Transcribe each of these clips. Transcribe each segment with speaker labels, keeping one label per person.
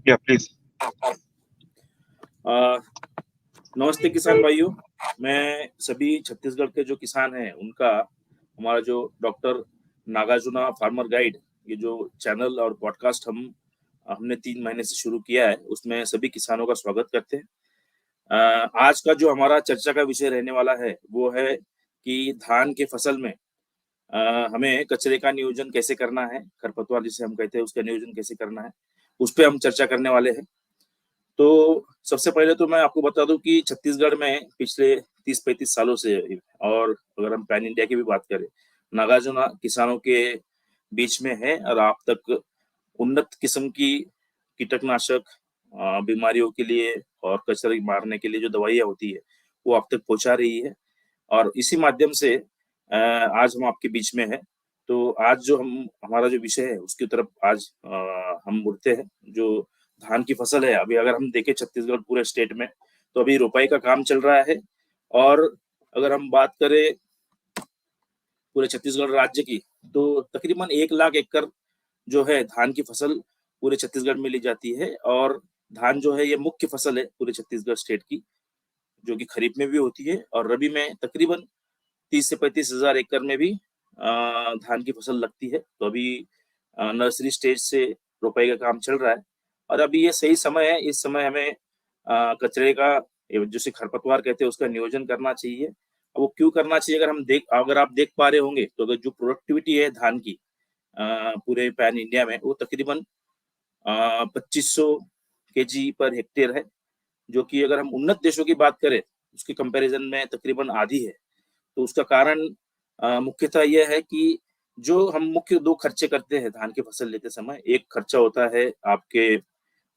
Speaker 1: या प्लीज।
Speaker 2: नमस्ते किसान भाइयों। मैं सभी छत्तीसगढ़ के जो किसान हैं उनका हमारा जो डॉक्टर नागार्जुना फार्मर गाइड, ये जो चैनल और पॉडकास्ट हमने 3 महीने से शुरू किया है, उसमें सभी किसानों का स्वागत करते हैं। आज का जो हमारा चर्चा का विषय रहने वाला है वो है कि धान के फसल में हमें कचरे का नियोजन कैसे करना है, खरपतवार जिसे हम कहते हैं उसका नियोजन कैसे करना है, उस पर हम चर्चा करने वाले हैं। तो सबसे पहले तो मैं आपको बता दूं कि छत्तीसगढ़ में पिछले 30-35 सालों से, और अगर हम पैन इंडिया की भी बात करें, नागार्जुना किसानों के बीच में है और आप तक उन्नत किस्म की कीटनाशक बीमारियों के लिए और कचरे मारने के लिए जो दवाइयाँ होती है वो आप तक पहुंचा रही है। और इसी माध्यम से आज हम आपके बीच में है। तो आज जो हमारा जो विषय है उसकी तरफ आज हम मुड़ते हैं। जो धान की फसल है, अभी अगर हम देखें छत्तीसगढ़ पूरे स्टेट में, तो अभी रोपाई का काम चल रहा है। और अगर हम बात करें पूरे छत्तीसगढ़ राज्य की, तो तकरीबन 1 लाख एकड़ जो है धान की फसल पूरे छत्तीसगढ़ में ली जाती है। और धान जो है ये मुख्य फसल है पूरे छत्तीसगढ़ स्टेट की, जो कि खरीफ में भी होती है और रबी में तकरीबन 30 से 35 हजार एकड़ में भी धान की फसल लगती है। तो अभी नर्सरी स्टेज से रोपाई का काम चल रहा है और अभी ये सही समय है। इस समय हमें कचरे का, जिसे खरपतवार कहते हैं, उसका नियोजन करना चाहिए। अब वो क्यों करना चाहिए, अगर आप देख पा रहे होंगे तो अगर जो प्रोडक्टिविटी है धान की पूरे पैन इंडिया में, वो तकरीबन 2500 केजी पर हेक्टेयर है, जो कि अगर हम उन्नत देशों की बात करें उसके कंपैरिजन में तकरीबन आधी है। तो उसका कारण मुख्यतः यह है कि जो हम मुख्य 2 खर्चे करते हैं धान की फसल लेते समय, एक खर्चा होता है आपके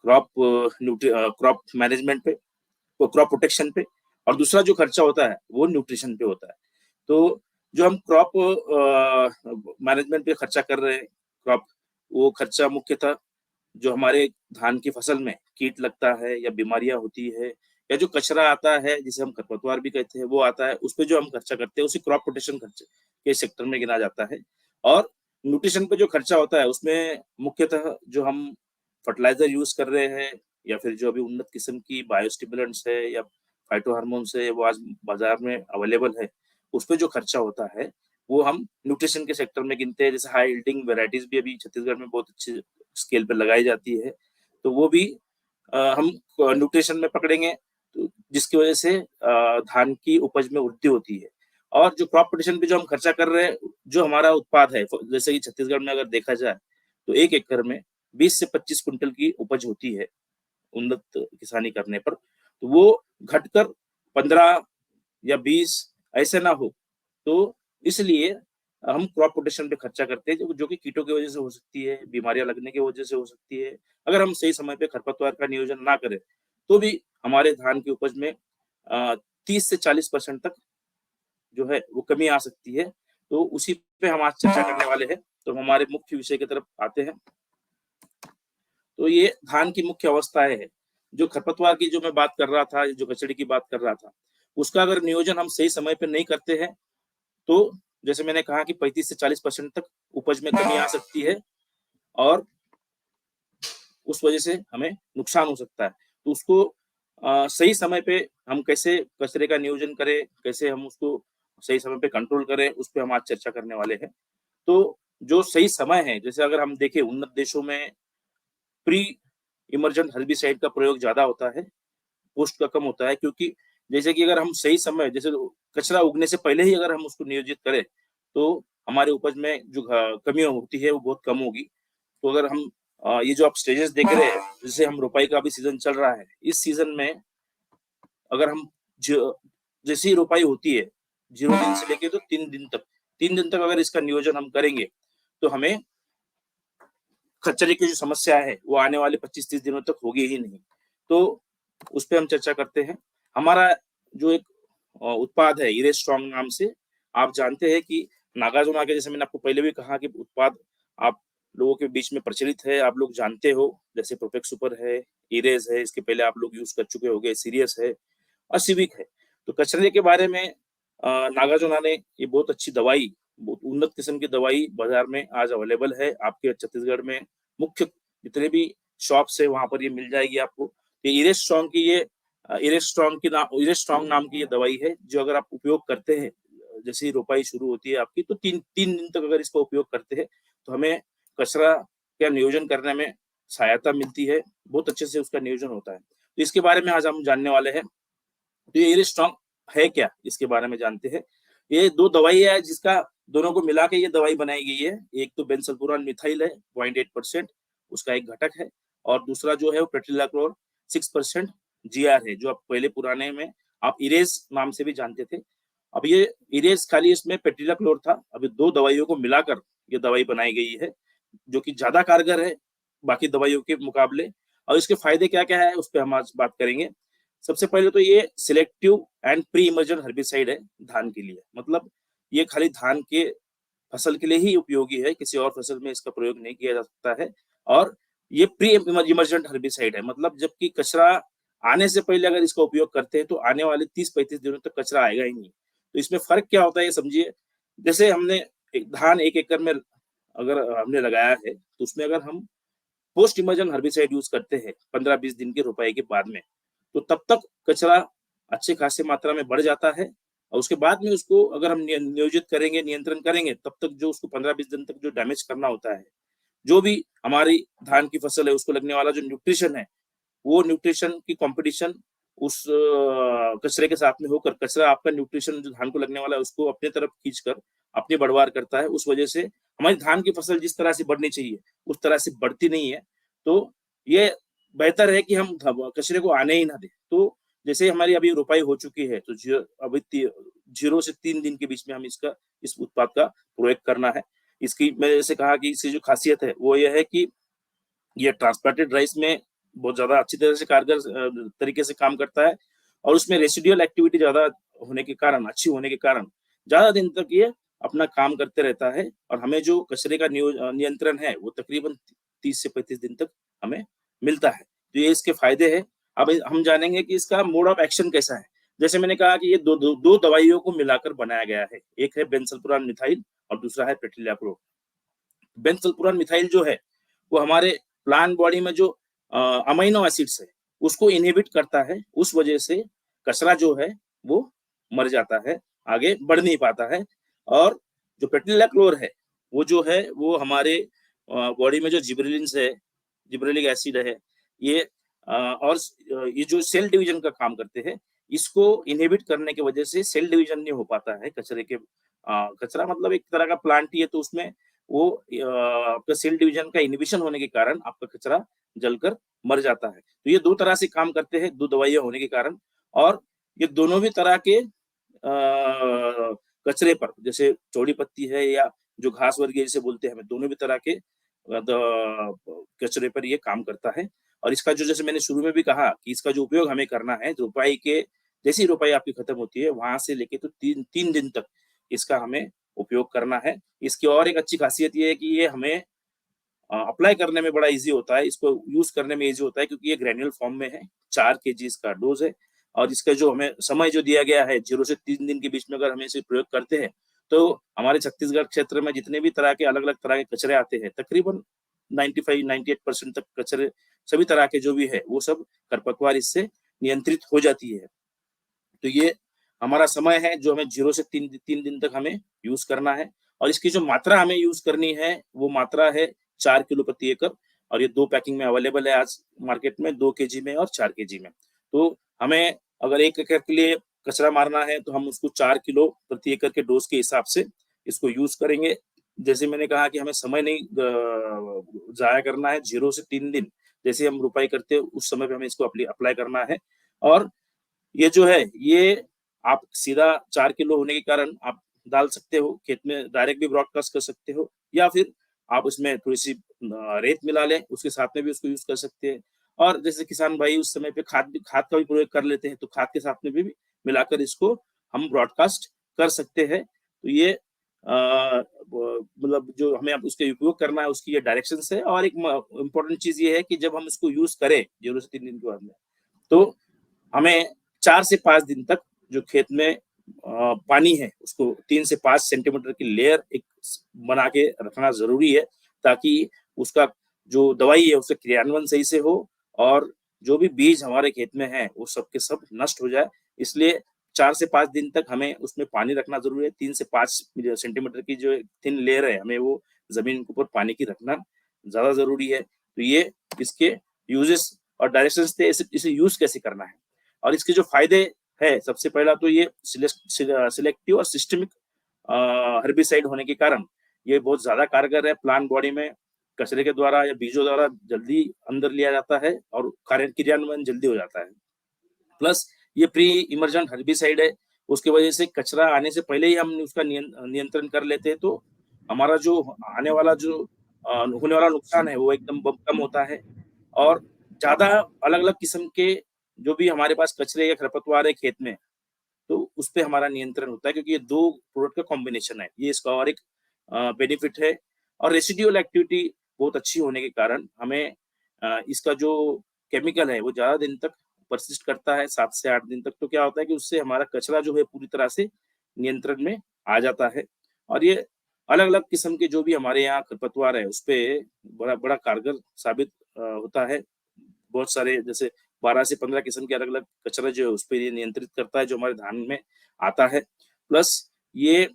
Speaker 2: क्रॉप मैनेजमेंट पे, क्रॉप प्रोटेक्शन पे, और दूसरा जो खर्चा होता है वो न्यूट्रिशन पे होता है। तो जो हम क्रॉप मैनेजमेंट पे खर्चा कर रहे हैं, वो खर्चा मुख्यतः जो हमारे धान की फसल में कीट लगता है या बीमारियां होती है या जो कचरा आता है जिसे हम खरपतवार भी कहते हैं वो आता है, उस पर जो हम खर्चा करते हैं उसे क्रॉप प्रोटेक्शन खर्चे के सेक्टर में गिना जाता है। और न्यूट्रिशन पे जो खर्चा होता है उसमें मुख्यतः जो हम फर्टिलाइजर यूज कर रहे हैं या फिर जो अभी उन्नत किस्म की बायोस्टिमुलेंट्स है या फाइटो हार्मोन्स है वो आज बाजार में अवेलेबल है, उस पर जो खर्चा होता है वो हम न्यूट्रिशन के सेक्टर में गिनते हैं। जैसे हाई यील्डिंग वेराइटीज भी अभी छत्तीसगढ़ में बहुत अच्छे स्केल पर लगाई जाती है, तो वो भी हम न्यूट्रिशन में पकड़ेंगे, तो जिसकी वजह से धान की उपज में वृद्धि होती है। और जो क्रॉप प्रोटेक्शन पे जो हम खर्चा कर रहे हैं, जो हमारा उत्पाद है, जैसे कि छत्तीसगढ़ में अगर देखा जाए तो 1 एकड़ में 20 से 25 कुंटल की उपज होती है उन्नत किसानी करने पर। तो वो घटकर 15 या 20 ऐसे ना हो, तो इसलिए हम क्रॉप प्रोटेक्शन पे खर्चा करते हैं, जो कि कीटों की वजह से हो सकती है, बीमारियां लगने की वजह से हो सकती है। अगर हम सही समय पे खरपतवार का नियोजन ना करें तो भी हमारे धान की उपज में 30 से 40% तक जो है वो कमी आ सकती है। तो उसी पे हम आज चर्चा करने वाले हैं। तो हमारे मुख्य विषय की तरफ आते हैं। तो ये धान की मुख्य अवस्थाएं है। जो खरपतवार की जो मैं बात कर रहा था, जो कचड़े की बात कर रहा था, उसका अगर नियोजन हम सही समय पे नहीं करते हैं तो जैसे मैंने कहा कि 35 से 40% तक उपज में कमी आ सकती है और उस वजह से हमें नुकसान हो सकता है। तो उसको सही समय पे हम कैसे कचरे का नियोजन करें, कैसे हम उसको सही समय पे कंट्रोल करें, उस पर हम आज चर्चा करने वाले हैं। तो जो सही समय है, जैसे अगर हम देखें उन्नत देशों में प्री इमर्जेंट हर्बिसाइड का प्रयोग ज्यादा होता है, पोस्ट का कम होता है। क्योंकि जैसे कि अगर हम सही समय, जैसे कचरा उगने से पहले ही अगर हम उसको नियोजित करें तो हमारे उपज में जो कमियां होती है वो बहुत कम होगी। तो अगर हम ये जो आप स्टेजेस देख रहे हैं, जैसे हम रोपाई का भी सीजन चल रहा है, इस सीजन में अगर हम जैसी रोपाई होती है 0 दिन से लेके तो 3 दिन तक अगर इसका नियोजन हम करेंगे तो हमें खच्चरे की जो समस्या है वो आने वाले 25-30 दिनों तक होगी ही नहीं। तो उस पर हम चर्चा करते हैं। हमारा जो एक उत्पाद है इरे स्ट्रॉन्ग नाम से, आप जानते हैं कि नागार्जुना के, जैसे मैंने आपको पहले भी कहा कि उत्पाद आप लोगों के बीच में प्रचलित है, आप लोग जानते हो। जैसे प्रोफेक्ट सुपर है, इरेज है, इसके पहले आप लोग यूज कर चुके होंगे, सीरियस है और सिविक है। तो कचरे के बारे में नागार्जुना ने ये बहुत अच्छी दवाई, बहुत उन्नत किस्म की दवाई बाजार में आज अवेलेबल है। आपके छत्तीसगढ़ में मुख्य जितने भी शॉप से वहां पर ये मिल जाएगी आपको। ये इरेस्ट्रॉन्ग की ये इरेस्ट्रॉन्ग नाम की ये दवाई है, जो अगर आप उपयोग करते हैं, जैसे ही रोपाई शुरू होती है आपकी, तो 3 दिन तक अगर इसका उपयोग करते हैं तो हमें कचरा का नियोजन करने में सहायता मिलती है, बहुत अच्छे से उसका नियोजन होता है। तो इसके बारे में आज हम जानने वाले हैं। तो ये इरेस्ट्रॉन्ग है क्या, इसके बारे में जानते हैं। ये 2 दवाई है, जिसका दोनों को मिला के ये दवाई बनाई गई है। एक तो बेंजोसल्फोरान मिथाइल है 0.8%, उसका एक घटक है, और दूसरा जो है वो प्रेटिलाक्लोर 6% जीआर है, जो आप पहले पुराने में आप इरेज नाम से भी जानते थे। अब ये इरेज खाली इसमें प्रेटिलाक्लोर था, अभी 2 दवाइयों को मिलाकर ये दवाई बनाई गई है, जो कि ज्यादा कारगर है बाकी दवाइयों के मुकाबले। और इसके फायदे क्या क्या है उस पर हम आज बात करेंगे। सबसे पहले तो ये selective and pre immersion herbicide है धान के लिए, मतलब ये खाली धान के फसल के लिए ही उपयोगी है, किसी और फसल में इसका प्रयोग नहीं किया जा सकता है। और ये प्री इमर्जेंट हर्बिसाइड है, मतलब जबकि कचरा आने से पहले अगर इसका उपयोग करते हैं तो आने वाले 30-35 दिनों तक कचरा आएगा ही नहीं। तो इसमें फर्क क्या होता है ये समझिए। जैसे हमने धान 1 एकड़ में अगर हमने लगाया है, तो उसमें अगर हम पोस्ट इमर्जन हर्बिसाइड यूज करते हैं 15-20 दिन की रोपाई के बाद में, तो तब तक कचरा अच्छे खासी मात्रा में बढ़ जाता है, और उसके बाद में उसको अगर हम नियोजित करेंगे, नियंत्रण करेंगे, तब तक जो उसको 15-20 दिन तक जो डैमेज करना होता है, जो भी हमारी धान की फसल है उसको लगने वाला जो न्यूट्रिशन है, वो न्यूट्रिशन की कंपटीशन उस कचरे के साथ में होकर, कचरा आपका न्यूट्रिशन जो धान को लगने वाला है उसको अपने तरफ खींचकर अपनी बढ़वार करता है। उस वजह से हमारी धान की फसल जिस तरह से बढ़नी चाहिए उस तरह से बढ़ती नहीं है। तो ये बेहतर है कि हम कचरे को आने ही ना दें। तो जैसे हमारी अभी रोपाई हो चुकी है, तो अभी 0 से 3 दिन के बीच में हम इस उत्पाद का प्रयोग करना है। इसकी मैंने जैसे कहा कि इसकी जो खासियत है वो ये है कि ये ट्रांसप्लांटेड राइस में बहुत ज्यादा अच्छी तरह से कारगर तरीके से काम करता है, और उसमें रेसिडुअल एक्टिविटी ज्यादा होने के कारण, अच्छी होने के कारण ज्यादा दिन तक ये अपना काम करते रहता है, और हमें जो कचरे का नियंत्रण है वो तकरीबन 30 से 35 दिन तक हमें मिलता है। तो ये इसके फायदे हैं। अब हम जानेंगे कि इसका मोड ऑफ एक्शन कैसा है। जैसे मैंने कहा कि ये दो दवाइयों को मिलाकर बनाया गया है, एक है बेंजोसल्फोरान मिथाइल और दूसरा है प्रेटिलाक्लोर। बेंजोसल्फोरान मिथाइल जो है वो हमारे प्लांट बॉडी में जो अमीनो एसिड्स है उसको इनहिबिट करता है, उस वजह से कचरा जो है वो मर जाता है, आगे बढ़ नहीं पाता है। और जो प्रेटिलाक्लोर है वो जो है वो हमारे बॉडी में जो जिबरेलिन्स है, जिब्रेलिक एसिड है, ये और ये जो सेल डिवीजन का काम करते हैं, इसको इनहिबिट करने की वजह से सेल डिवीजन नहीं हो पाता है कचरे के। कचरा मतलब एक तरह का प्लांट ही है, तो उसमें वो आपका सेल डिवीजन का इनहिबिशन होने के कारण आपका कचरा जलकर मर जाता है। तो ये 2 तरह से काम करते हैं, 2 दवाइयां होने के कारण। और ये दोनों भी तरह के कचरे पर, जैसे चौड़ी पत्ती है या जो घास वर्गीय जिसे बोलते हैं, हमें दोनों भी तरह के कचरे पर ये काम करता है। और इसका जो, जैसे मैंने शुरू में भी कहा कि इसका जो उपयोग हमें करना है, रोपाई के जैसी रोपाई आपकी खत्म होती है वहां से लेके तो 3 दिन तक इसका हमें उपयोग करना है। इसकी और एक अच्छी खासियत ये है कि ये हमें अप्लाई करने में बड़ा इजी होता है, इसको यूज करने में इजी होता है, क्योंकि ये ग्रेन्यूल फॉर्म में है, 4 kg इसका डोज है। और इसका जो हमें समय जो दिया गया है 0 से 3 दिन के बीच में अगर हमें इसे प्रयोग करते हैं, तो हमारे छत्तीसगढ़ क्षेत्र में जितने भी तरह के अलग अलग तरह के कचरे आते हैं, तकरीबन 95-98% तक कचरे सभी तरह के जो भी है वो सब खरपतवार इससे नियंत्रित हो जाती है। तो ये हमारा समय है जो हमें 0 से 3 दिन तक हमें यूज करना है। और इसकी जो मात्रा हमें यूज करनी है वो मात्रा है 4 किलो प्रति एकड़, और ये 2 पैकिंग में अवेलेबल है आज मार्केट में, 2 kg में और 4 kg में। तो हमें अगर 1 एकड़ के लिए कचरा मारना है तो हम उसको 4 किलो प्रति एकड़ के डोज के हिसाब से इसको यूज करेंगे। जैसे मैंने कहा कि हमें समय नहीं जाया करना है, 0 से 3 दिन जैसे हम रुपाई करते हैं उस समय पे हमें इसको अप्लाई करना है। और ये जो है ये आप सीधा 4 किलो होने के कारण आप डाल सकते हो खेत में, डायरेक्ट भी ब्रॉडकास्ट कर सकते हो, या फिर आप उसमें थोड़ी सी रेत मिला लें, उसके साथ में भी उसको यूज कर सकते हैं। और जैसे किसान भाई उस समय पे खाद का भी प्रयोग कर लेते हैं, तो खाद के साथ में भी मिलाकर इसको हम ब्रॉडकास्ट कर सकते हैं। तो ये मतलब जो हमें अब उसके उपयोग करना है उसकी ये डायरेक्शन है। और एक इम्पोर्टेंट चीज ये है कि जब हम इसको यूज करें 0 से 3 दिन के बाद में, तो हमें 4 से 5 दिन तक जो खेत में पानी है उसको 3 से 5 सेंटीमीटर की लेयर एक बना के रखना जरूरी है, ताकि उसका जो दवाई है उसका क्रियान्वयन सही से हो और जो भी बीज हमारे खेत में है वो सब के सब नष्ट हो जाए। इसलिए 4 से 5 दिन तक हमें उसमें पानी रखना जरूरी है। 3 से 5 सेंटीमीटर की जो थिन लेयर है हमें वो जमीन के ऊपर पानी की रखना ज्यादा जरूरी है। तो ये इसके यूजेस और डायरेक्शंस थे, इसे यूज कैसे करना है और इसके जो फायदे है, सबसे पहला तो ये सिलेक्टिव और सिस्टमिक हर्बिसाइड होने के कारण ये बहुत ज्यादा कारगर है। प्लांट बॉडी में कचरे के द्वारा या बीजों द्वारा जल्दी अंदर लिया जाता है और कार्य क्रियान्वयन जल्दी हो जाता है। प्लस ये प्री इमर्जेंट हर्बिसाइड है, उसकी वजह से कचरा आने से पहले ही हम उसका नियंत्रण कर लेते हैं, तो हमारा जो आने वाला जो होने वाला नुकसान है वो एकदम कम होता है। और ज्यादा अलग अलग किस्म के जो भी हमारे पास कचरे या खरपतवार है खेत में, तो उस पर हमारा नियंत्रण होता है, क्योंकि ये दो प्रोडक्ट का कॉम्बिनेशन है, ये इसका और एक बेनिफिट है। और रेसिडुअल एक्टिविटी बहुत अच्छी होने के कारण हमें इसका जो केमिकल है वो ज्यादा दिन तक परसिस्ट करता है, 7 से 8 दिन तक। तो क्या होता है कि उससे हमारा कचरा जो है पूरी तरह से नियंत्रण में आ जाता है। और ये अलग अलग किस्म के जो भी हमारे यहाँ खरपतवार है उस पर बड़ा बड़ा कारगर साबित होता है। बहुत सारे जैसे 12 से 15 किस्म के अलग अलग कचरा जो है उस पर ये नियंत्रित करता है जो हमारे धान में आता है। प्लस ये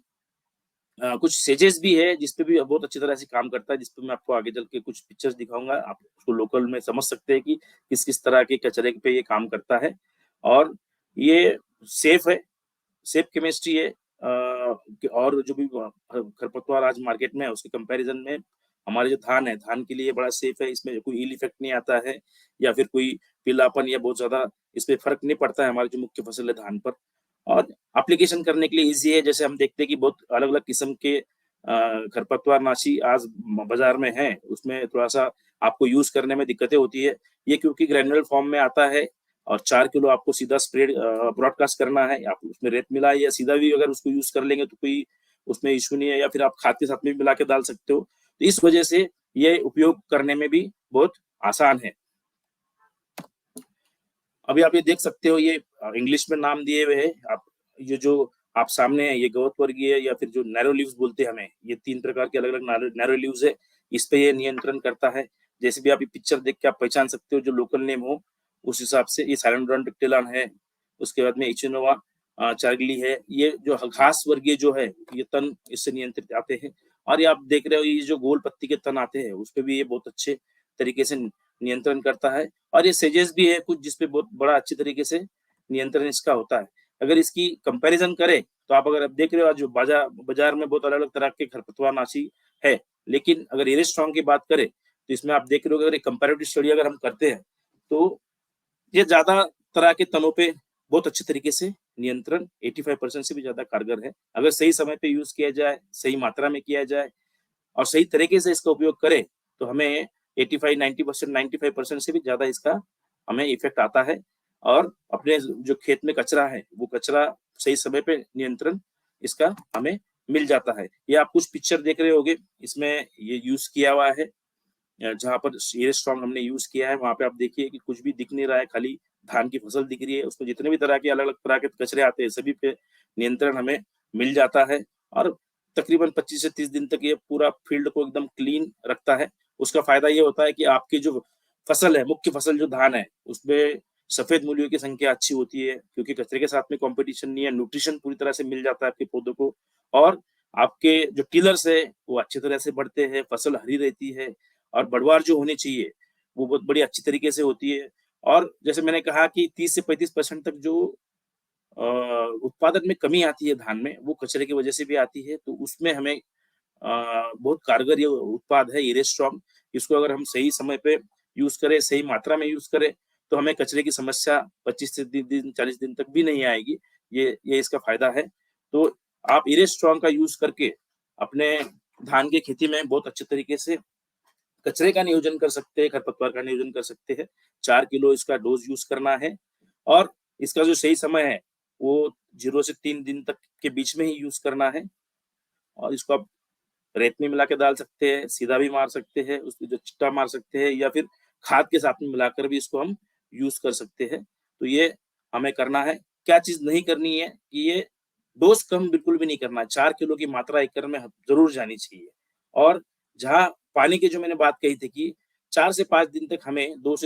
Speaker 2: कुछ सेजेस भी है जिसपे भी बहुत अच्छी तरह से काम करता है, जिसपे मैं आपको आगे चल के कुछ पिक्चर्स दिखाऊंगा, आप उसको लोकल में समझ सकते हैं कि किस किस तरह के कचरे पे ये काम करता है। और ये सेफ है, सेफ केमिस्ट्री है। और जो भी खरपतवार आज मार्केट में है उसके कंपैरिजन में हमारे जो धान है, धान के लिए बड़ा सेफ है, इसमें कोई इल इफेक्ट नहीं आता है या फिर कोई पीलापन या बहुत ज्यादा इस पे फर्क नहीं पड़ता है हमारी जो मुख्य फसल है धान पर। और एप्लीकेशन करने के लिए इजी है। जैसे हम देखते हैं कि बहुत अलग अलग किस्म के खरपतवार नाशी आज बाजार में है, उसमें थोड़ा सा आपको यूज करने में दिक्कतें होती है। ये क्योंकि ग्रेनुलर फॉर्म में आता है और 4 किलो आपको सीधा स्प्रे ब्रॉडकास्ट करना है, आप उसमें रेत मिला या सीधा भी अगर उसको यूज कर लेंगे तो कोई उसमें इशू नहीं है, या फिर आप खाद के साथ में भी मिला के डाल सकते हो। तो इस वजह से ये उपयोग करने में भी बहुत आसान है। अभी आप ये देख सकते हो, ये इंग्लिश में नाम दिए हुए हैं। आप ये जो आप सामने है ये गवत वर्गीय या फिर जो नैरो लीव्स बोलते हैं हमें, ये 3 प्रकार के अलग अलग नैरो लीव्स है, इस पे ये नियंत्रण करता है। जैसे भी आप ये पिक्चर देख के आप पहचान सकते हो जो लोकल नेम हो उस हिसाब से। ये साइलेंड्रोन डिक्टिलान है, उसके बाद में इचिनोवा चार्गली है। ये जो घास वर्गीय जो है ये तन इससे नियंत्रित आते हैं। और ये आप देख रहे हो ये जो गोल पत्ती के तन आते हैं उस पे भी ये बहुत अच्छे तरीके से नियंत्रण करता है। और ये सेजेस भी है कुछ जिसपे बहुत बड़ा अच्छी तरीके से नियंत्रण इसका होता है। अगर इसकी कंपैरिजन करें तो आप अगर आप देख रहे हो जो बाजार में बहुत अलग अलग तरह के खरपतवार नाशी है, लेकिन अगर एरिस्ट्रॉन की बात करें तो इसमें आप देख रहे हो अगर कंपैरेटिव स्टडी अगर हम करते हैं तो ये ज्यादा तरह के तनों पे बहुत अच्छे तरीके से नियंत्रण 85% से भी ज्यादा कारगर है। अगर सही समय पे यूज किया जाए, सही मात्रा में किया जाए और सही तरीके से इसका उपयोग करें तो हमें 85-90% 95% से भी ज्यादा इसका हमें इफेक्ट आता है। और अपने जो खेत में कचरा है वो कचरा सही समय पे नियंत्रण इसका हमें मिल जाता है। ये आप कुछ पिक्चर देख रहे होंगे, इसमें ये यूज किया हुआ है जहाँ पर ये स्ट्रॉन्ग हमने यूज किया है वहां पे आप देखिए कि कुछ भी दिख नहीं रहा है, खाली धान की फसल दिख रही है। उसमें जितने भी तरह के अलग अलग तरह के कचरे आते हैं सभी पे नियंत्रण हमें मिल जाता है। और तकरीबन 25 से 30 दिन तक ये पूरा फील्ड को एकदम क्लीन रखता है। उसका फायदा ये होता है कि आपकी जो फसल है, मुख्य फसल जो धान है, उसमें सफेद मूलियों की संख्या अच्छी होती है क्योंकि कचरे के साथ में कंपटीशन नहीं है, न्यूट्रिशन पूरी तरह से मिल जाता है आपके पौधों को। और आपके जो टिलर्स है वो अच्छी तरह से बढ़ते हैं, फसल हरी रहती है और बढ़वार जो होनी चाहिए वो बहुत बड़ी अच्छी तरीके से होती है। और जैसे मैंने कहा कि 30 से 35% तक जो उत्पादन में कमी आती है धान में वो कचरे की वजह से भी आती है। तो उसमें हमें बहुत कारगर ये उत्पाद है इरेस्ट्रॉन। इसको अगर हम सही समय पे यूज करें, सही मात्रा में यूज करें तो हमें कचरे की समस्या 25 से 30 दिन 40 दिन तक भी नहीं आएगी। ये इसका फायदा है। तो आप इरेस्ट्रॉन का यूज करके अपने धान की खेती में बहुत अच्छे तरीके से कचरे का नियोजन कर सकते हैं, खरपतवार का नियोजन कर सकते हैं। 4 किलो इसका डोज यूज करना है और इसका जो सही समय है वो 0 से 3 दिन तक के बीच में ही यूज करना है। और इसको आप रेत में मिला के डाल सकते हैं, सीधा भी मार सकते हैं, उसकी जो छिट्टा मार सकते हैं, या फिर खाद के साथ में मिलाकर भी इसको हम यूज कर सकते हैं। तो ये हमें करना है। क्या चीज नहीं करनी है कि ये डोज कम बिल्कुल भी नहीं करना है। 4 किलो की मात्रा एकड़ में जरूर जानी चाहिए। और जहाँ पानी की जो मैंने बात कही थी कि 4 से 5 दिन तक हमें 2 से